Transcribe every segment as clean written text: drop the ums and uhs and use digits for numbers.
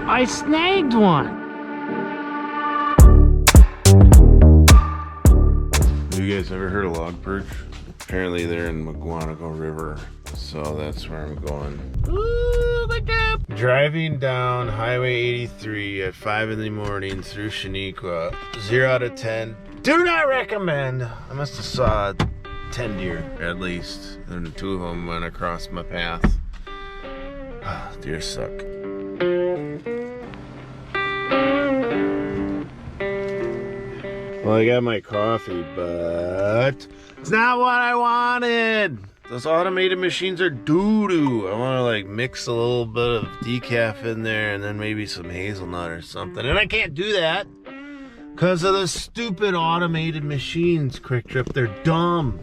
I snagged one. Have you guys ever heard of Logperch? Apparently they're in Mukwonago River, so that's where I'm going. Ooh, good job! Driving down Highway 83 at 5 in the morning through Shaniqua. 0 out of 10. Do not recommend. I must have saw 10 deer at least, and 2 of them went across my path. Deer suck. Well, I got my coffee, but it's not what I wanted. Those automated machines are doo-doo. I want to like mix a little bit of decaf in there and then maybe some hazelnut or something. And I can't do that because of the stupid automated machines, Quick Trip. They're dumb.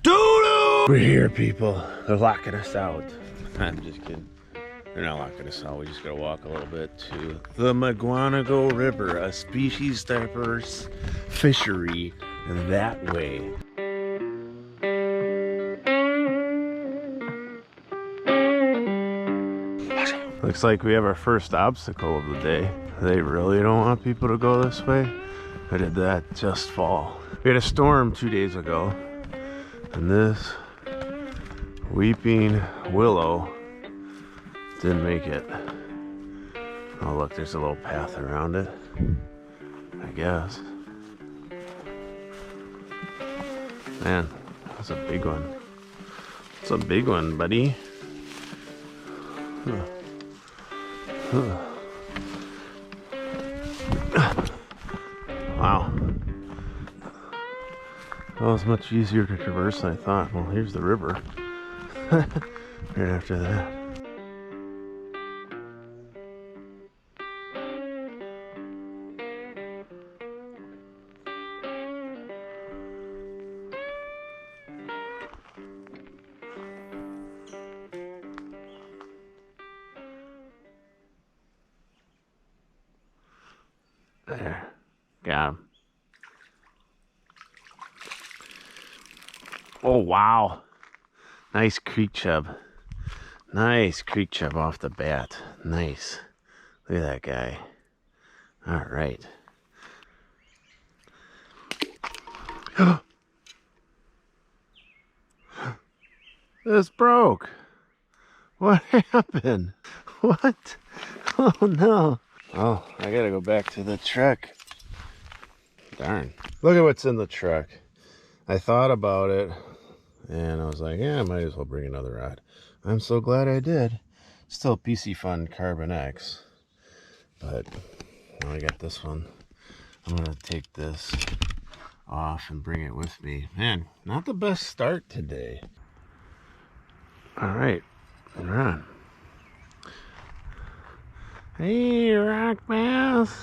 Doo-doo! We're here, people. They're locking us out. I'm just kidding. They're not locking us out. We just gotta walk a little bit to the Mukwonago River, a species diverse fishery that way. Looks like we have our first obstacle of the day. They really don't want people to go this way? Or did that just fall? We had a storm 2 days ago, and this weeping willow didn't make it. Oh look, there's a little path around it, I guess. Man, that's a big one. It's a big one, buddy. Wow. That was much easier to traverse than I thought. Well, here's the river. Right after that. There, got him. Oh wow, nice creek chub. Nice creek chub off the bat. Nice. Look at that guy. All right. This broke. What happened? What? Oh no. Oh, I gotta go back to the truck. Darn. Look at what's in the truck. I thought about it and I was like, yeah, I might as well bring another rod. I'm so glad I did. Still PC Fun Carbon X. But now I got this one. I'm gonna take this off and bring it with me. Man, not the best start today. Alright, we're on. Hey, Rockmouth.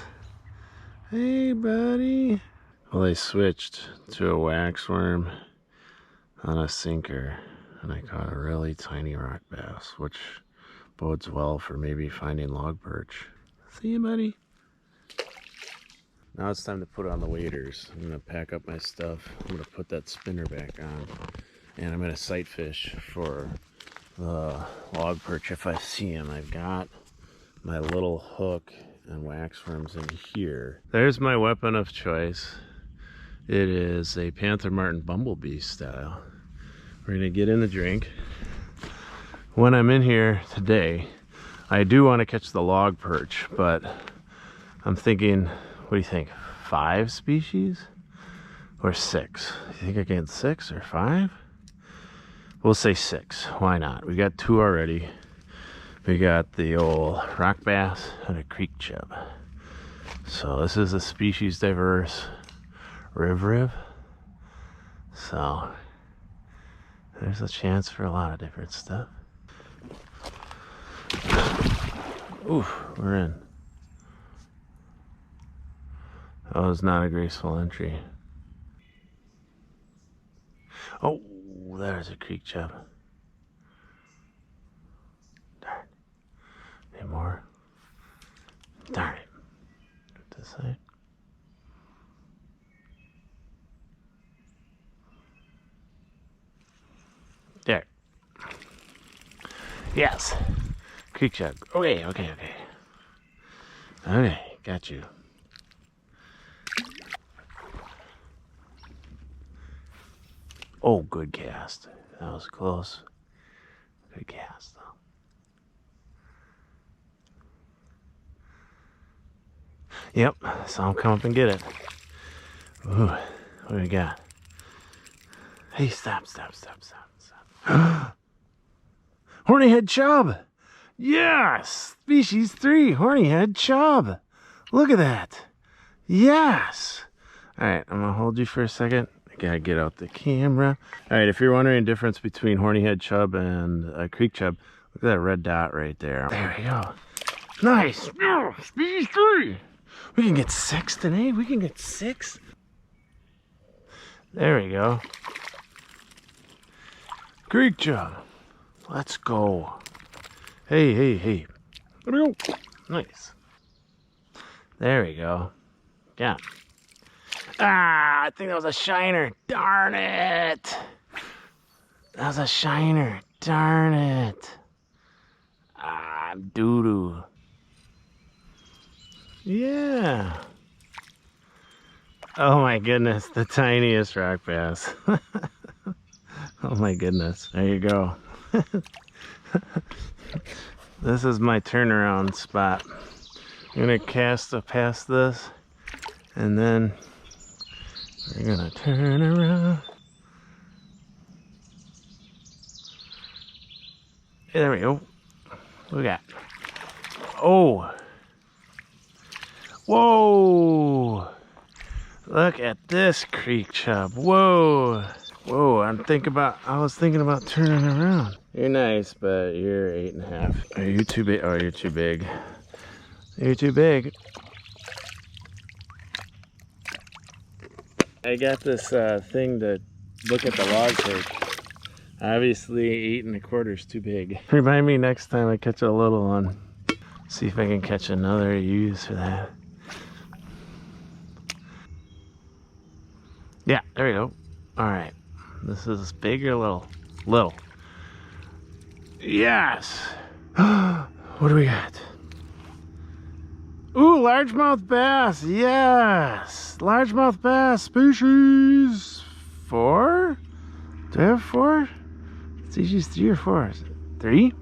Hey, buddy. Well, I switched to a waxworm on a sinker, and I caught a really tiny rock bass, which bodes well for maybe finding logperch. See you, buddy. Now it's time to put on the waders. I'm gonna pack up my stuff. I'm gonna put that spinner back on, and I'm gonna sight fish for the logperch if I see him. I've got my little hook and wax worms in here. There's my weapon of choice. It is a Panther Martin Bumblebee style. We're gonna get in the drink. When I'm in here today, I do want to catch the logperch, but I'm thinking, what do you think? 5 species or 6? You think I get 6 or 5? We'll say 6. Why not? We got 2 already. We got the old rock bass and a creek chub. So this is a species diverse river. So there's a chance for a lot of different stuff. Ooh, we're in. That was not a graceful entry. Oh, there's a creek chub. Darn. Any more? Darn it. What to say? There. Yes. Creek chub. Okay. Okay, got you. Oh, good cast. That was close. Good cast, though. Yep, saw him come up and get it. Ooh, what do we got? Hey, stop. Hornyhead Chub! Yes! Species 3, Hornyhead Chub! Look at that! Yes! Alright, I'm gonna hold you for a second. I gotta get out the camera. Alright, if you're wondering the difference between Hornyhead Chub and a creek chub, look at that red dot right there. There we go. Nice! Yeah, species 3! We can get 6 today. We can get 6. There we go. Creek chub. Let's go. Hey. There we go. Nice. There we go. Yeah. Ah, I think that was a shiner. Darn it. That was a shiner. Darn it. Ah, doo-doo. Yeah. Oh my goodness, the tiniest rock bass. Oh my goodness. There you go. This is my turnaround spot. I'm gonna cast past this, and then we're gonna turn around. There we go. What we got? Oh! Whoa! Look at this creek chub. Whoa! Whoa, I was thinking about turning around. You're nice, but you're 8.5. Are you too big? Oh, you're too big. You're too big. I got this thing to look at the Logperch. Obviously 8.25 is too big. Remind me next time I catch a little one. See if I can catch another use for that. Yeah, there we go. All right. This is big or little? Little. Yes! What do we got? Ooh, largemouth bass. Yes! Largemouth bass species 4? Do I have 4? Species 3 or 4? 3?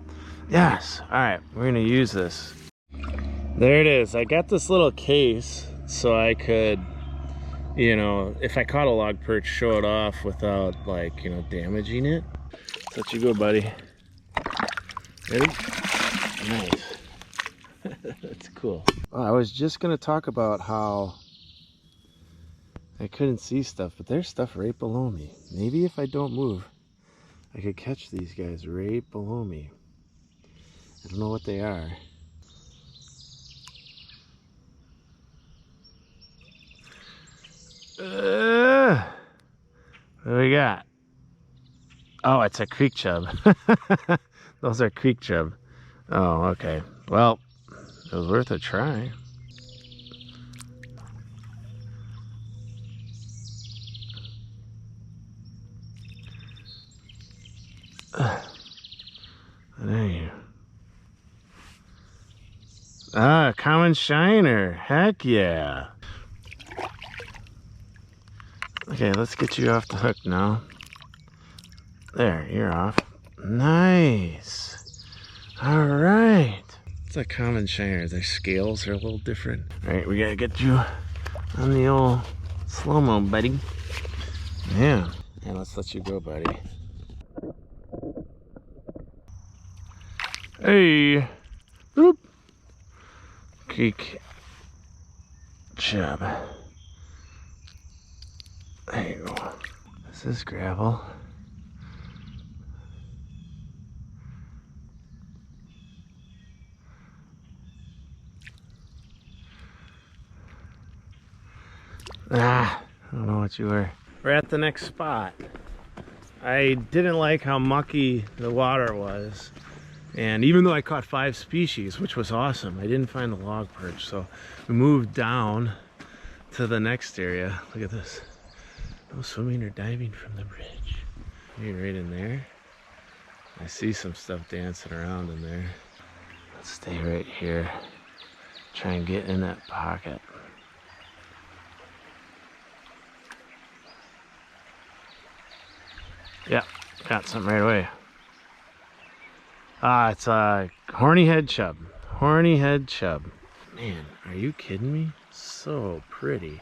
Yes. All right, we're gonna use this. There it is. I got this little case so I could, you know, if I caught a Logperch, show it off without, like, you know, damaging it. So let you go, buddy. Ready? Nice. That's cool. Oh, I was just gonna talk about how I couldn't see stuff, but there's stuff right below me. Maybe if I don't move, I could catch these guys right below me. I don't know what they are. What do we got? Oh, it's a creek chub. Those are creek chub. Oh, okay. Well, it was worth a try. There you. Ah, common shiner. Heck yeah. Okay, let's get you off the hook now. There, you're off. Nice. All right. It's a common shiner. Their scales are a little different. All right, we gotta get you on the old slow-mo, buddy. Yeah. And let's let you go, buddy. Hey. Boop. Creek chub. There you go. This is gravel. Ah, I don't know what you were. We're at the next spot. I didn't like how mucky the water was. And even though I caught 5 species, which was awesome, I didn't find the Logperch. So we moved down to the next area. Look at this. No swimming or diving from the bridge. You're right in there. I see some stuff dancing around in there. Let's stay right here. Try and get in that pocket. Yep, got something right away. It's a Hornyhead Chub. Hornyhead Chub. Man, are you kidding me? So pretty.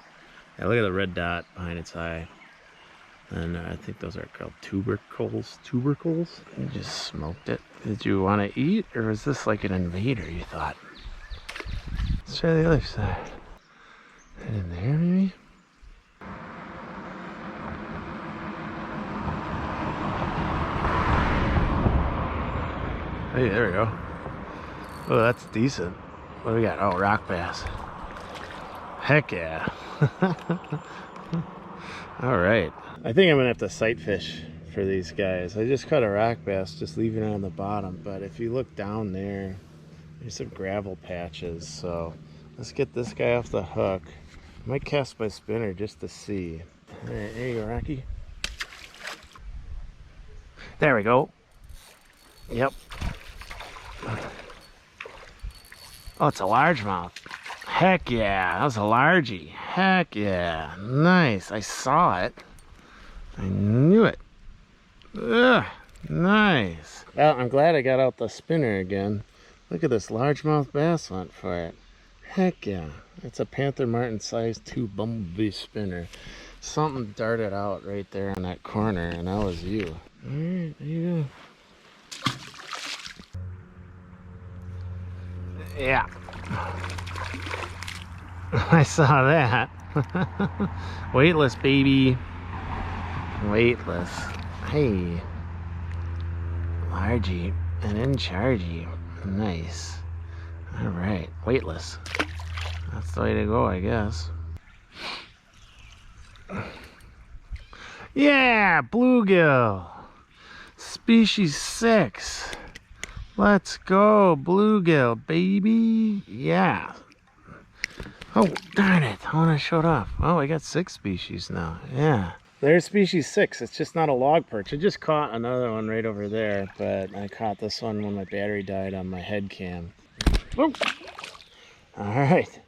Yeah, look at the red dot behind its eye. And I think those are called tubercles. Tubercles? You just smoked it. Did you want to eat, or was this like an invader, you thought? Let's try the other side. Right in there, maybe? Hey, there we go. Oh, that's decent. What do we got? Oh, rock bass. Heck yeah. All right. I think I'm gonna have to sight fish for these guys. I just caught a rock bass, just leaving it on the bottom. But if you look down there, there's some gravel patches. So let's get this guy off the hook. I might cast my spinner just to see. All right, there you go, Rocky. There we go. Yep. Oh, it's a largemouth. Heck yeah, that was a largie. Heck yeah, nice. I saw it. I knew it. Ugh, nice. Well, I'm glad I got out the spinner again. Look at this largemouth bass went for it. Heck yeah. It's a Panther Martin size 2 bumblebee spinner. Something darted out right there in that corner, and that was you. All right, there you go. Yeah. I saw that. Weightless, baby. Weightless. Hey. Largie and in chargey. Nice. Alright. Weightless. That's the way to go, I guess. Yeah! Bluegill. Species 6. Let's go, bluegill, baby. Yeah. Oh, darn it. I want to show it off. Oh, I got 6 species now. Yeah. There's species 6. It's just not a log perch. I just caught another one right over there, but I caught this one when my battery died on my head cam. Oh. All right.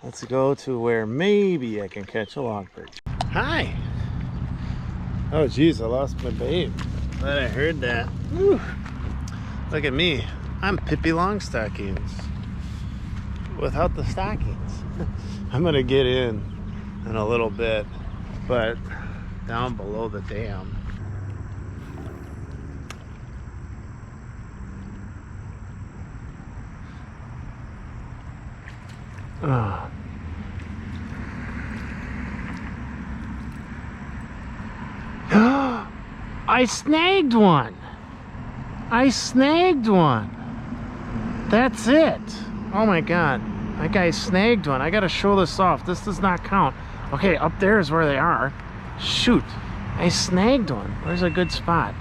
Let's go to where maybe I can catch a log perch. Hi. Oh, geez. I lost my bait. Glad I heard that. Whew. Look at me. I'm Pippi Longstockings without the stockings. I'm gonna get in a little bit, but down below the dam. Oh. I snagged one. I snagged one. That's it. Oh my god. That guy snagged one. I gotta show this off. This does not count. Okay, up there is where they are. Shoot. I snagged one. Where's a good spot?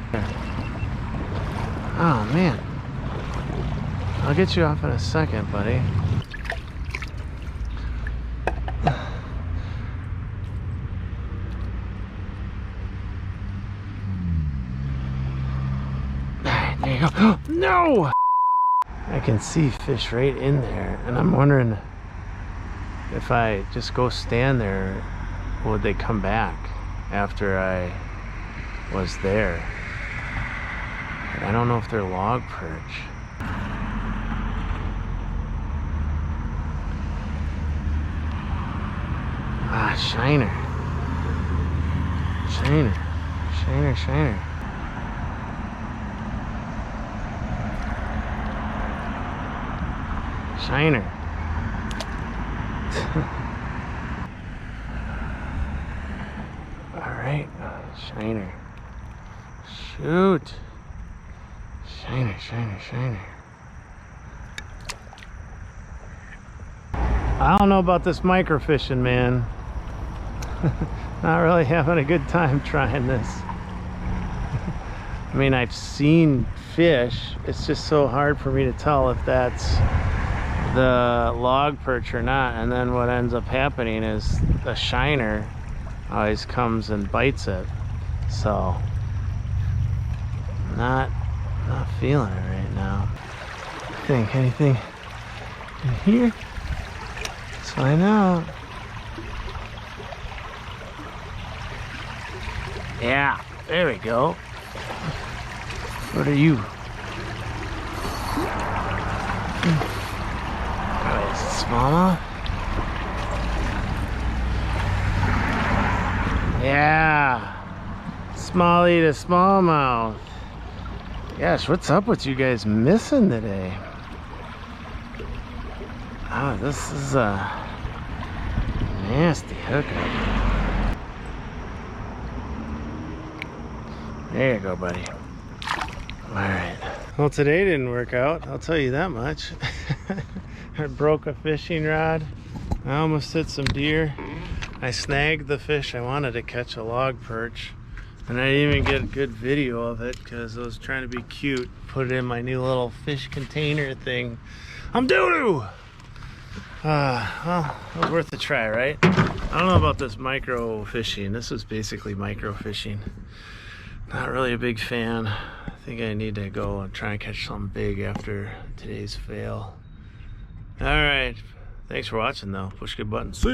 Oh man. I'll get you off in a second, buddy. There you go. No! I can see fish right in there, and I'm wondering if I just go stand there, would they come back after I was there? But I don't know if they're log perch. Ah, shiner. Shiner. Shiner, shiner. Shiner. All right, shiner. Shoot. Shiner, shiner, shiner. I don't know about this microfishing, man. Not really having a good time trying this. I mean, I've seen fish. It's just so hard for me to tell if that's the log perch or not, and then what ends up happening is the shiner always comes and bites it. So not feeling it right now. I think anything in here? find out. Yeah, there we go. What are you? Oh, is it smallmouth? Yeah. Smallie to smallmouth. Gosh, what's up with you guys missing today? Oh, this is a nasty hookup. There you go, buddy. Alright. Well, today didn't work out, I'll tell you that much. I broke a fishing rod. I almost hit some deer. I snagged the fish I wanted to catch, a log perch. And I didn't even get a good video of it because I was trying to be cute. Put it in my new little fish container thing. I'm doo-doo! Well, it was worth a try, right? I don't know about this micro fishing. This was basically micro fishing. Not really a big fan. I think I need to go and try and catch something big after today's fail. Alright. Thanks for watching though. Push good buttons. See ya.